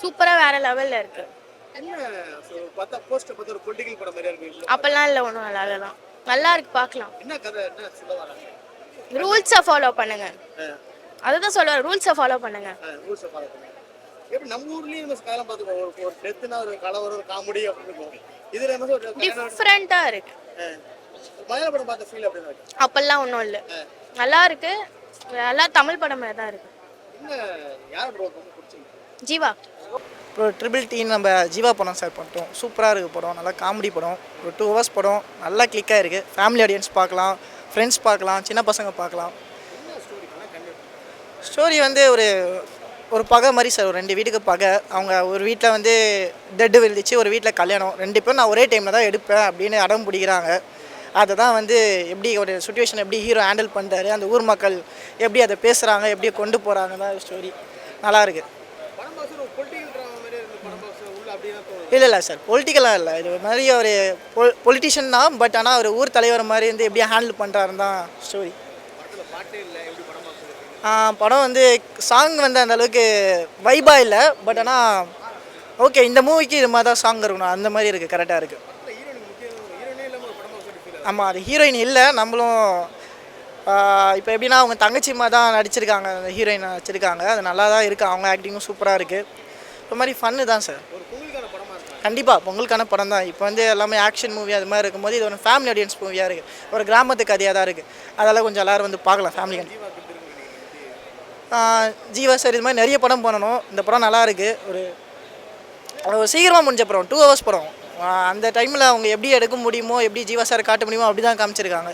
சூப்பரா வேற லெவல்ல இருக்கு. என்ன பார்த்தா போஸ்டர் பார்த்து ஒரு பொலிட்டிக்கல் படம் மாதிரியா இருக்கு. அப்பெல்லாம் இல்ல, ஒன்றும் நல்லா இல்லதான். நல்லா இருக்கு, பார்க்கலாம். என்ன கதை, என்ன சொல்ல வராங்க? ரூல்ஸை ஃபாலோ பண்ணுங்க. அதுதான் சொல்லுவேன், ரூல்ஸை ஃபாலோ பண்ணுங்க. ரூல்ஸை ஃபாலோ பண்ணுங்க. எப்படி நம்ம ஊர்லயும் நம்ம காலம் பார்த்துக்கோ, ஒரு டெத்துனா ஒரு கலவரம், ஒரு காமெடி அப்படி இருக்கும். இதுல என்ன ஒரு டிஃப்ரெண்டா இருக்கு. மலையாள படம் பார்த்த ஃபீல் அப்படி இருக்கு. அப்பெல்லாம் ஒன்றும் இல்லை, நல்லா இருக்கு. நல்லா தமிழ் படம் மாதிரி தான் இருக்கு. என்ன யார் ப்ரோ ரொம்ப பிடிச்சிருக்கு? ஜீவா. ஒரு ட்ரிபிள் டீன்னு நம்ம ஜீவா படம் ஸ்டார்ட் பண்ணிட்டோம். சூப்பராக இருக்குது படம், நல்லா காமெடி படம். ஒரு 2 hours படம், நல்லா கிளிக்காக இருக்குது. ஃபேமிலி ஆடியன்ஸ் பார்க்கலாம், ஃப்ரெண்ட்ஸ் பார்க்கலாம், சின்ன பசங்க பார்க்கலாம். ஸ்டோரி வந்து ஒரு பகை மாதிரி சார். ஒரு 2 வீட்டுக்கு பகை. அவங்க ஒரு வீட்டில் வந்து டெட்டு விழுந்துச்சு, ஒரு வீட்டில் கல்யாணம். 2 பேரும் நான் ஒரே டைமில் தான் எடுப்பேன் அப்படின்னு அடம் பிடிக்கிறாங்க. அதை தான் வந்து எப்படி ஒரு சுச்சுவேஷன் எப்படி ஹீரோ ஹேண்டில் பண்ணுறாரு, அந்த ஊர் மக்கள் எப்படி அதை பேசுகிறாங்க, எப்படி கொண்டு போகிறாங்க தான் ஸ்டோரி. நல்லாயிருக்கு. இல்லை சார், பொலிட்டிக்கலாக இல்லை. இது மாதிரி ஒரு பொலிட்டிஷியன் தான். பட் ஆனால் ஒரு ஊர் தலைவர் மாதிரி வந்து எப்படி ஹேண்டில் பண்ணுறாருன்னு தான் ஸ்டோரி. படம் வந்து சாங் வந்து அந்த அளவுக்கு வைபாக இல்லை. பட் ஆனால் ஓகே, இந்த மூவிக்கு இது மாதிரி தான் சாங் இருக்கணும், அந்த மாதிரி இருக்குது, கரெக்டாக இருக்குது. ஆமாம், அது ஹீரோயின் இல்லை. நம்மளும் இப்போ எப்படின்னா அவங்க தங்கச்சிமா தான் நடிச்சிருக்காங்க, அந்த ஹீரோயின் நடிச்சிருக்காங்க. அது நல்லா தான் இருக்குது, அவங்க ஆக்டிங்கும் சூப்பராக இருக்குது. இந்த மாதிரி ஃபன்னு தான் சார். கண்டிப்பாக பொங்கலுக்கான படம் தான். இப்போ வந்து எல்லாமே ஆக்ஷன் மூவி அது மாதிரி இருக்கும்போது இது ஒரு ஃபேமிலி ஆடியன்ஸ் மூவியாக இருக்குது. ஒரு கிராமத்து கதையாக தான் இருக்குது. அதெல்லாம் கொஞ்சம் எல்லோரும் வந்து பார்க்கலாம் ஃபேமிலி. ஜீவா சார் இது மாதிரி நிறைய படம் பண்ணணும். இந்த படம் நல்லா இருக்குது. ஒரு சீக்கிரமாக முடிஞ்ச படம், 2 hours படம். அந்த டைமில் அவங்க எப்படி எடுக்க முடியுமோ, எப்படி ஜீவா சார் காட்ட முடியுமோ அப்படி தான் காமிச்சிருக்காங்க.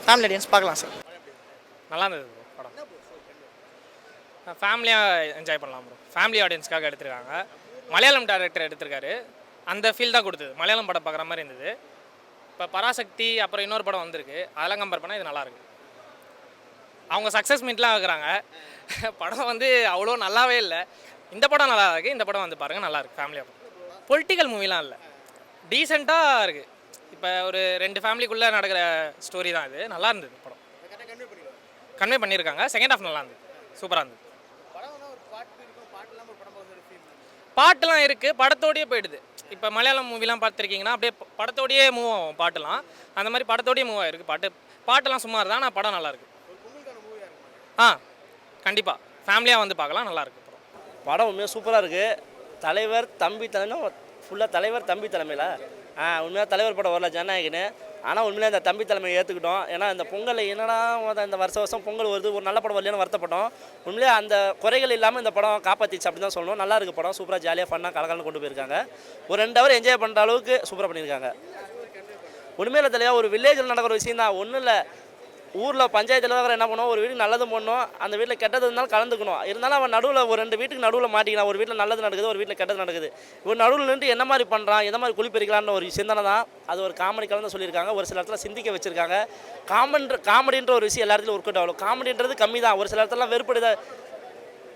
ஃபேமிலி ஆடியன்ஸ் பார்க்கலாம் சார். நல்லா இருந்தது ப்ரோ படம். ஃபேமிலியாக என்ஜாய் பண்ணலாம் ப்ரோ. ஃபேமிலி ஆடியன்ஸ்க்காக எடுத்திருக்காங்க. மலையாளம் டைரக்டர் எடுத்திருக்காரு. அந்த ஃபீல் தான் கொடுத்தது. மலையாளம் படம் பார்க்குற மாதிரி இருந்தது. இப்போ பராசக்தி அப்புறம் இன்னொரு படம் வந்திருக்கு, அதெல்லாம் கம்பேர் பண்ணால் இது நல்லாயிருக்கு. அவங்க சக்ஸஸ் மீட்லாம் ஆகுறாங்க. படம் வந்து அவ்வளோ நல்லாவே இல்லை. இந்த படம் நல்லா இருக்குது. இந்த படம் வந்து பாருங்கள், நல்லாயிருக்கு. ஃபேமிலியாக பொலிட்டிக்கல் மூவிலாம் இல்லை, டீசெண்டாக இருக்குது. இப்போ ஒரு 2 ஃபேமிலிக்குள்ளே நடக்கிற ஸ்டோரி தான் இது. நல்லா இருந்தது படம். கன்வே பண்ணியிருக்காங்க. செகண்ட் ஹாஃப் நல்லா இருந்தது, சூப்பராக இருந்தது. பாட்டுலாம் இருக்குது, படத்தோடையே போயிடுது. இப்போ மலையாளம் மூவிலாம் பார்த்துருக்கீங்கன்னா அப்படியே படத்தோடையே மூவ் ஆகும் பாட்டுலாம். அந்த மாதிரி படத்தோடையே மூவ் ஆகிருக்கு. பாட்டெல்லாம் சுமார் தான், ஆனால் படம் நல்லாயிருக்கு. கண்டிப்பாக ஃபேமிலியாக வந்து பார்க்கலாம், நல்லாயிருக்கு படம். உண்மையாக சூப்பராக இருக்குது. தலைவர் தம்பி தலைமை ஃபுல்லாக தலைவர் தம்பி தலைமையில் உண்மையாக தலைவர் படம் வரல ஜனநாயகன்னு. ஆனால் உண்மையிலே இந்த தம்பி தலைமையை ஏற்றுக்கிட்டோம். ஏன்னா இந்த பொங்கல் என்னடா இந்த வருஷம் பொங்கல் வருது, ஒரு நல்ல படம் வரலன்னு வருத்தப்பட்டோம். உண்மையிலே அந்த குறைகள் இல்லாமல் இந்த படம் காப்பாற்றிச்சு அப்படி தான் சொல்லணும். நல்லா இருக்குது படம். சூப்பராக ஜாலியாக ஃபன்னாக கலகலன்னு கொண்டு போயிருக்காங்க. ஒரு 2 hour என்ஜாய் பண்ணுற அளவுக்கு சூப்பராக பண்ணியிருக்காங்க. உண்மையில தலையாக ஒரு வில்லேஜில் நடக்கிற விஷயம் தான். ஒன்றும் இல்லை, ஊரில் பஞ்சாயத்தில் இருக்கிற என்ன பண்ணுவோம், ஒரு வீட்டுக்கு நல்லது பண்ணணும், அந்த வீட்டில் கெட்டது இருந்தாலும் கலந்துக்கணும். இருந்தாலும் அவன் நடுவில் ஒரு 2 வீட்டுக்கு நடுவில் மாட்டிக்கலாம். ஒரு வீட்டில் நல்லது நடக்குது, ஒரு வீட்டில் கெட்டது நடக்குது. இவன் நடுவில் நின்று என்ன மாதிரி பண்ணுறான், எந்த மாதிரி குளிப்பறிக்கலான்னு ஒரு சிந்தனை தான். அது ஒரு காமெடி கலந்து சொல்லியிருக்காங்க. ஒரு சில இடத்துல சிந்திக்க வச்சுருக்காங்க. காமெடின்ற ஒரு விஷயம் எல்லா இடத்துலையும் ஒர்க் அவுட் ஆகும். காமெடின்றது கம்மி தான். ஒரு சில இடத்துலாம் வெறுப்படுதா,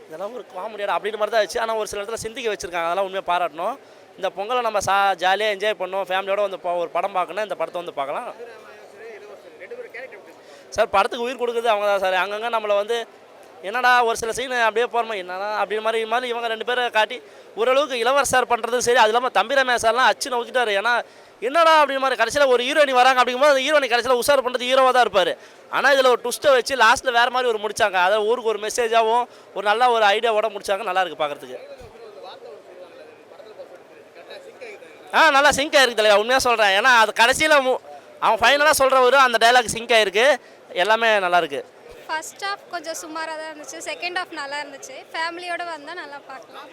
இதெல்லாம் ஒரு காமெடியாக அப்படின்ற மாதிரி தான் வச்சு. ஆனால் ஒரு சில இடத்துல சிந்திக்க வச்சுருக்காங்க. அதெல்லாம் உண்மையாக பாராட்டணும். இந்த பொங்கலை நம்ம ஜாலியாக என்ஜாய் பண்ணோம். ஃபேமிலியோடு வந்து ஒரு படம் பார்க்கணும், இந்த படத்தை வந்து பார்க்கலாம் சார். படத்துக்கு உயிர் கொடுக்குறது அவங்க தான் சார். அங்கங்கே நம்மளை வந்து என்னடா ஒரு சில சீன் அப்படியே போகிறோமா என்னடா அப்படின்னு மாதிரி இவங்க 2 பேரை காட்டி ஓரளவுக்கு இளவரசர் பண்ணுறது சரி. அது இல்லாமல் தம்பி ரமேஷ் சார்லாம் அச்சு நோக்கிட்டாரு. ஏன்னா என்னடா அப்படிங்கிற மாதிரி கடைசியில் ஒரு ஹீரோயினி வராங்க அப்படிங்கும்போது அந்த ஹீரோயினி கடைசியில் உஷார் பண்ணுறது ஹீரோவாக தான் இருப்பார். ஆனால் இதில் ஒரு ட்விஸ்ட்டை வச்சு லாஸ்ட்டில் வேறு மாதிரி ஒரு முடிச்சாங்க. அதை ஊருக்கு ஒரு மெசேஜாகவும் ஒரு நல்ல ஒரு ஐடியாவோட முடிச்சாங்க. நல்லா இருக்குது பார்க்குறதுக்கு. நல்லா சிங்க் ஆகிருக்கு தலைவா, உண்மையாக சொல்கிறேன். ஏன்னா அது கடைசியில் அவன் ஃபைனலாக சொல்கிற அந்த டைலாக் சிங்க் ஆகிருக்கு. எல்லாமே நல்லாயிருக்கு. ஃபர்ஸ்ட் ஹாஃப் கொஞ்சம் சுமாராக தான் இருந்துச்சு. செகண்ட் ஹாஃப் நல்லா இருந்துச்சு. ஃபேமிலியோடு வந்தால் நல்லா பார்க்கலாம்.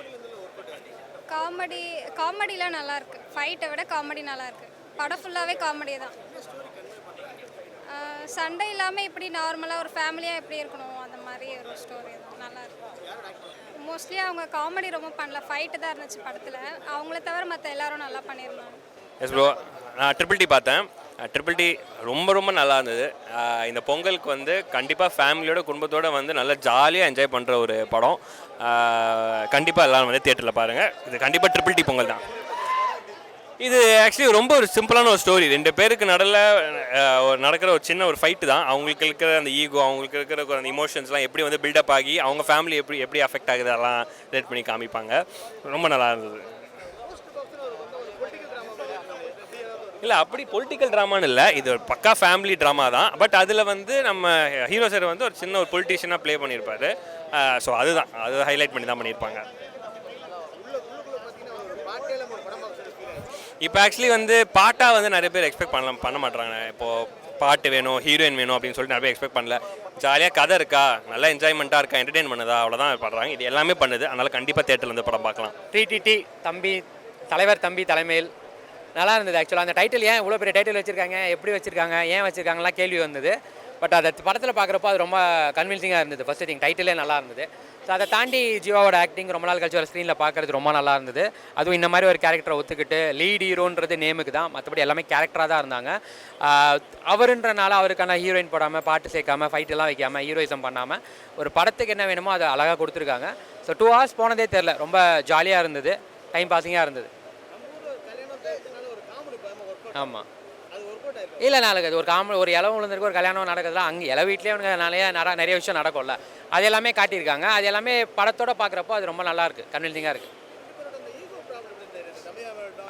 காமெடிலாம் நல்லாயிருக்கு. ஃபைட்டை விட காமெடி நல்லாயிருக்கு. படம் ஃபுல்லாகவே காமெடி தான். சண்டை இல்லாமல் இப்படி நார்மலாக ஒரு ஃபேமிலியாக எப்படி இருக்கணும் அந்த மாதிரி ஒரு ஸ்டோரி தான். நல்லாயிருக்கு. மோஸ்ட்லி அவங்க காமெடி ரொம்ப பண்ணல, ஃபைட்டு தான் இருந்துச்சு படத்தில். அவங்கள தவிர மற்ற எல்லாரும் நல்லா பண்ணியிருந்தாங்க. எஸ் ப்ரோ, நான் ட்ரிபிள் டி பார்த்தேன். ட்ரிபிள் டி ரொம்ப நல்லா இருந்தது. இந்த பொங்கலுக்கு வந்து கண்டிப்பாக ஃபேமிலியோட குடும்பத்தோடு வந்து நல்லா ஜாலியாக என்ஜாய் பண்ணுற ஒரு படம். கண்டிப்பாக எல்லோரும் வந்து தியேட்டரில் பாருங்கள். இது கண்டிப்பாக ட்ரிபிள் டி பொங்கல் தான். இது ஆக்சுவலி ரொம்ப ஒரு சிம்பிளான ஒரு ஸ்டோரி. 2 பேருக்கு நடக்கிற ஒரு சின்ன ஒரு ஃபைட்டு தான். அவங்களுக்கு இருக்கிற அந்த ஈகோ, அவங்களுக்கு இருக்கிற அந்த இமோஷன்ஸ்லாம் எப்படி வந்து பில்டப் ஆகி அவங்க ஃபேமிலி எப்படி அஃபெக்ட் ஆகுது அதெல்லாம் ரிலேட் பண்ணி காமிப்பாங்க. ரொம்ப நல்லா இருந்தது. இல்லை அப்படி பொலிட்டிக்கல் ட்ராமான்னு இல்லை, இது ஒரு பக்கா ஃபேமிலி ட்ராமா தான். பட் அதில் வந்து நம்ம ஹீரோ சார் வந்து ஒரு சின்ன ஒரு பொலிட்டீஷியனாக ப்ளே பண்ணியிருப்பாரு. ஸோ அதுதான் அது ஹைலைட் பண்ணி தான் பண்ணியிருப்பாங்க. இப்போ ஆக்சுவலி வந்து பாட்டாக வந்து நிறைய பேர் எக்ஸ்பெக்ட் பண்ண மாட்டாங்க. இப்போது பாட்டு வேணும், ஹீரோயின் வேணும் அப்படின்னு சொல்லிட்டு நிறைய பேர் எக்ஸ்பெக்ட் பண்ணல. ஜாலியாக கதை இருக்கா, நல்லா என்ஜாய்மெண்ட்டாக இருக்கா, என்டர்டெயின் பண்ணுதா, அவ்வளோதான் பண்ணுறாங்க. இது எல்லாமே பண்ணுது. அதனால் கண்டிப்பாக தேட்டரில் வந்து படம் பார்க்கலாம். டிடிடி தம்பி தலைவர் தம்பி தலைமையில் நல்லா இருந்தது. ஆக்சுவலாக அந்த டைட்டில் ஏன் இவ்வளோ பெரிய டைட்டில் வச்சுருக்காங்க, எப்படி வச்சுருக்காங்க, ஏன் வச்சுருக்காங்கலாம் கேள்வி வந்தது. பட் அதை படத்தில் பார்க்குறப்போ அது ரொம்ப கன்வின்சிங்காக இருந்தது. ஃபஸ்ட் திங் டைட்டிலே நல்லா இருந்தது. ஸோ அதை தாண்டி ஜீவாவோட ஆக்டிங் ரொம்ப நாள் கழிச்சு ஒரு ஸ்க்ரீனில் பார்க்குறது ரொம்ப நல்லா இருந்தது. அதுவும் இந்த மாதிரி ஒரு கேரக்டரை ஒத்துக்கிட்டு லீட் ஹீரோன்றது நேமுக்கு தான், மற்றபடி எல்லாமே கேரக்டராக தான் இருந்தாங்க. அவருன்றனால அவருக்கான ஹீரோயின் போடாமல், பாட்டு சேர்க்காமல், ஃபைட்டெல்லாம் வைக்காமல், ஹீரோயிசம் பண்ணாமல் ஒரு படத்துக்கு என்ன வேணுமோ அதை அழகாக கொடுத்துருக்காங்க. ஸோ 2 hours போனதே தெரில, ரொம்ப ஜாலியாக இருந்தது, டைம் பாஸிங்காக இருந்தது. ஆமாம் இல்லை நாளைக்கு அது ஒரு இளவு விழுந்திருக்கு, ஒரு கல்யாணம் நடக்குதுலாம் அங்கே இளவு வீட்லேயே அவனுக்கு நிறைய விஷயம் நடக்கும்ல, அது எல்லாமே காட்டியிருக்காங்க. அது எல்லாமே படத்தோடு பார்க்குறப்போ அது ரொம்ப நல்லாயிருக்கு, கன்வின்சிங்காக இருக்குது.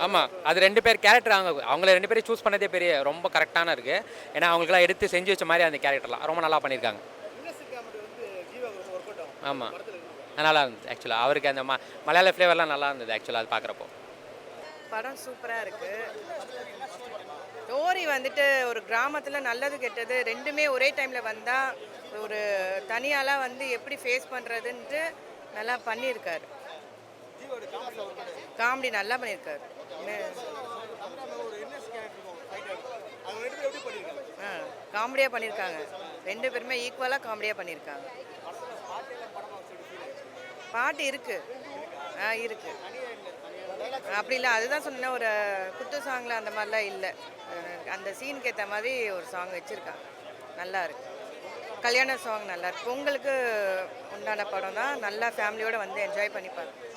ஆமாம் அது 2 பேர் கேரக்டர் அவங்கள 2 பேரும் சூஸ் பண்ணதே பெரிய ரொம்ப கரெக்டான இருக்குது. ஏன்னா அவங்களுக்குலாம் எடுத்து செஞ்சு வச்ச மாதிரி அந்த கேரக்டர்லாம் ரொம்ப நல்லா பண்ணியிருக்காங்க. ஆமாம் நல்லா இருந்தது. ஆக்சுவலாக அவருக்கு அந்த மலையாள ஃப்ளேவர்லாம் நல்லா இருந்தது ஆக்சுவலாக அது பார்க்குறப்போ. படம் சூப்பராக இருக்குது. ஸ்டோரி வந்துட்டு ஒரு கிராமத்தில் நல்லது கெட்டது ரெண்டுமே ஒரே டைமில் வந்தால் ஒரு தனியாலாம் வந்து எப்படி ஃபேஸ் பண்ணுறதுன்ட்டு நல்லா பண்ணியிருக்காரு. காமெடி நல்லா பண்ணியிருக்காரு. காமெடியாக பண்ணியிருக்காங்க. 2 பேருமே ஈக்குவலாக காமெடியாக பண்ணியிருக்காங்க. பாட்டு இருக்குது இருக்குது அப்படி இல்லை, அதுதான் சொன்னேன், ஒரு குத்து சாங்கில் அந்த மாதிரிலாம் இல்லை. அந்த சீனுக்கு ஏற்ற மாதிரி ஒரு சாங் வச்சுருக்காங்க, நல்லா இருக்கு. கல்யாண சாங் நல்லா இருக்கு. பொங்கலுக்கு உண்டான படம் தான், நல்லா ஃபேமிலியோடு வந்து என்ஜாய் பண்ணி பாருங்க.